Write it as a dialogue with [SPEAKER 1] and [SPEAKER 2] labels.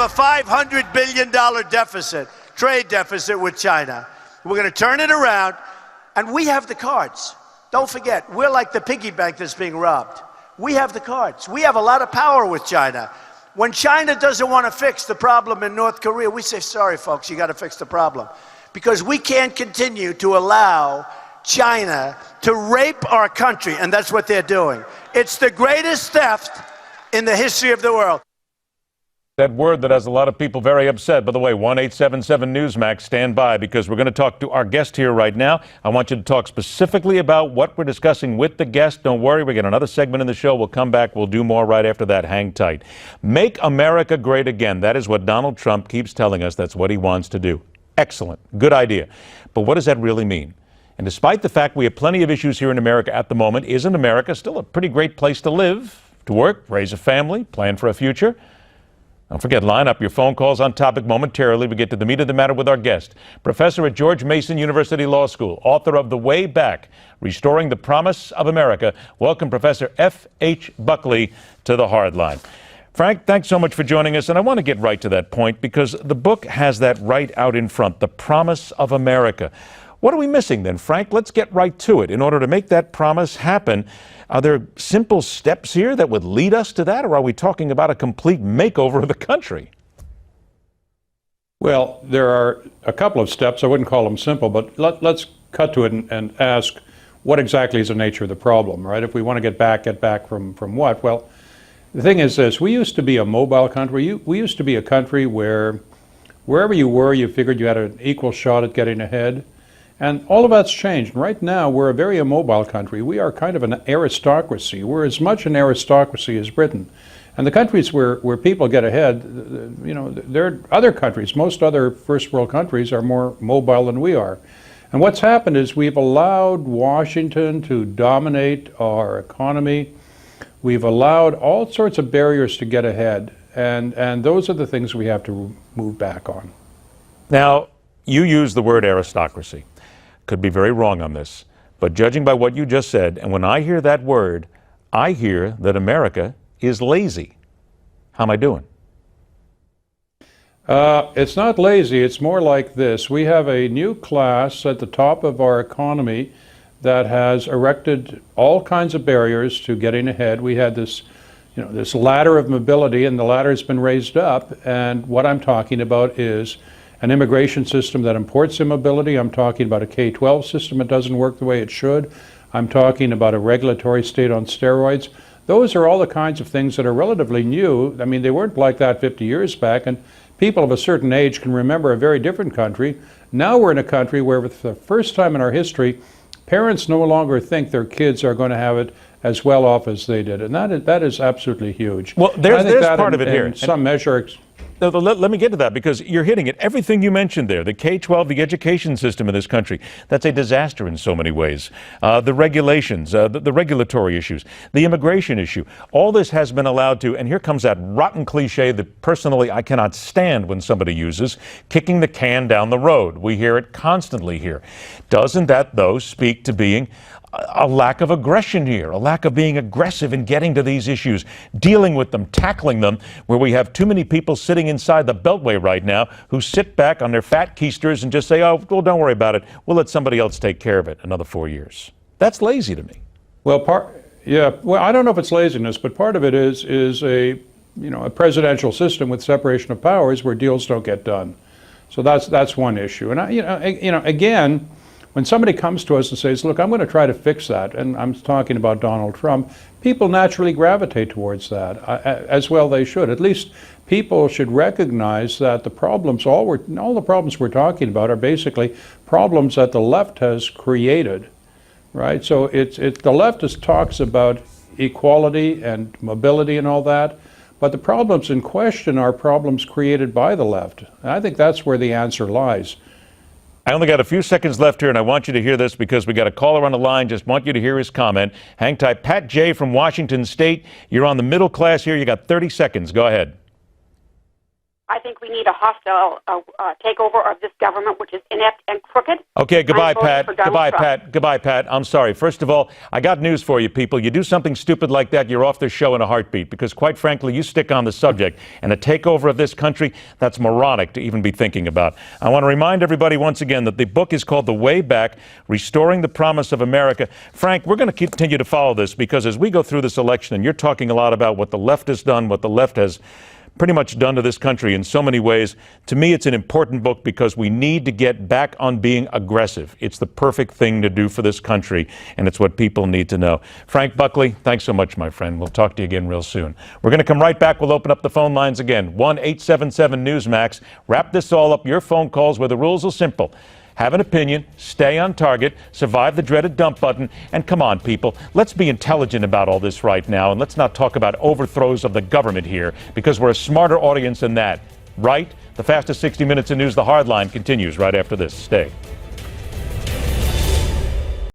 [SPEAKER 1] a $500 billion deficit, trade deficit with China. We're going to turn it around, and we have the cards. Don't forget, we're like the piggy bank that's being robbed. We have the cards. We have a lot of power with China. When China doesn't want to fix the problem in North Korea, we say, sorry, folks, you got to fix the problem. Because we can't continue to allow China to rape our country, and that's what they're doing. It's the greatest theft in the history of the world.
[SPEAKER 2] That word that has a lot of people very upset. By the way, 1-877-Newsmax, stand by, because we're going to talk to our guest here right now. I want you to talk specifically about what we're discussing with the guest. Don't worry, we got another segment in the show. We'll come back. We'll do more right after that. Hang tight. Make America great again. That is what Donald Trump keeps telling us. That's what he wants to do. Excellent. Good idea. But what does that really mean? And despite the fact we have plenty of issues here in America at the moment, isn't America still a pretty great place to live, to work, raise a family, plan for a future? Don't forget, line up your phone calls on topic momentarily. We get to the meat of the matter with our guest, professor at George Mason University Law School, author of The Way Back, Restoring the Promise of America. Welcome, Professor F.H. Buckley, to the Hard Line. Frank, thanks so much for joining us. And I want to get right to that point, because the book has that right out in front, the promise of America. What are we missing then, Frank? Let's get right to it. In order to make that promise happen, are there simple steps here that would lead us to that, or are we talking about a complete makeover of the country?
[SPEAKER 3] Well, there are a couple of steps. I wouldn't call them simple, but let's cut to it and ask what exactly is the nature of the problem, right? If we want to get back from what? Well, the thing is this. We used to be a mobile country. We used to be a country where wherever you were, you figured you had an equal shot at getting ahead. And all of that's changed. Right now, we're a very immobile country. We are kind of an aristocracy. We're as much an aristocracy as Britain. And the countries where people get ahead, you know, there are other countries. Most other first world countries are more mobile than we are. And what's happened is we've allowed Washington to dominate our economy. We've allowed all sorts of barriers to get ahead. And those are the things we have to move back on.
[SPEAKER 2] Now, you use the word aristocracy. Could be very wrong on this, but judging by what you just said, and when I hear that word, I hear that America is lazy. How am I doing?
[SPEAKER 3] It's not lazy. It's more like this. We have a new class at the top of our economy that has erected all kinds of barriers to getting ahead. We had this, you know, this ladder of mobility, and the ladder has been raised up. And what I'm talking about is an immigration system that imports immobility. I'm talking about a K-12 system that doesn't work the way it should. I'm talking about a regulatory state on steroids. Those are all the kinds of things that are relatively new. I mean, they weren't like that 50 years back, and people of a certain age can remember a very different country. Now we're in a country where, for the first time in our history, parents no longer think their kids are going to have it as well off as they did, and that is absolutely huge.
[SPEAKER 2] Well, there's part of it here.
[SPEAKER 3] In some measure.
[SPEAKER 2] Let me get to that, because you're hitting it. Everything you mentioned there, the K-12, the education system in this country, that's a disaster in so many ways. The regulations, the regulatory issues, the immigration issue, all this has been allowed to, and here comes that rotten cliche that personally I cannot stand when somebody uses, kicking the can down the road. We hear it constantly here. Doesn't that, though, speak to being a lack of aggression here, a lack of being aggressive in getting to these issues, dealing with them, tackling them, where we have too many people sitting inside the Beltway right now who sit back on their fat keisters and just say, oh, well, don't worry about it. We'll let somebody else take care of it another 4 years. That's lazy to me.
[SPEAKER 3] Well, I don't know if it's laziness, but part of it is a presidential system with separation of powers where deals don't get done. So that's one issue. And again, when somebody comes to us and says, look, I'm going to try to fix that, and I'm talking about Donald Trump, people naturally gravitate towards that, as well they should. At least people should recognize that the problems, all the problems we're talking about are basically problems that the left has created, right? So the leftist talks about equality and mobility and all that, but the problems in question are problems created by the left. And I think that's where the answer lies.
[SPEAKER 2] I only got a few seconds left here, and I want you to hear this because we got a caller on the line. Just want you to hear his comment. Hang tight. Pat J. from Washington State. You're on the middle class here. You got 30 seconds. Go ahead.
[SPEAKER 4] I think we need a hostile takeover of this government, which is inept and crooked.
[SPEAKER 2] Okay, goodbye,
[SPEAKER 4] I'm voting
[SPEAKER 2] Pat.
[SPEAKER 4] for Donald
[SPEAKER 2] Goodbye,
[SPEAKER 4] Trump.
[SPEAKER 2] Pat. Goodbye, Pat. I'm sorry. First of all, I got news for you, people. You do something stupid like that, you're off the show in a heartbeat, because quite frankly, you stick on the subject. And a takeover of this country, that's moronic to even be thinking about. I want to remind everybody once again that the book is called The Way Back, Restoring the Promise of America. Frank, we're going to continue to follow this, because as we go through this election, and you're talking a lot about what the left has done, what the left has pretty much done to this country in so many ways. To me, it's an important book because we need to get back on being aggressive. It's the perfect thing to do for this country, and it's what people need to know. Frank Buckley, thanks so much, my friend. We'll talk to you again real soon. We're going to come right back. We'll open up the phone lines again. 1-877-NEWSMAX. Wrap this all up, your phone calls, where the rules are simple. Have an opinion, stay on target, survive the dreaded dump button, and come on, people, let's be intelligent about all this right now, and let's not talk about overthrows of the government here, because we're a smarter audience than that. Right? The fastest 60 minutes in news, The Hardline, continues right after this. Stay.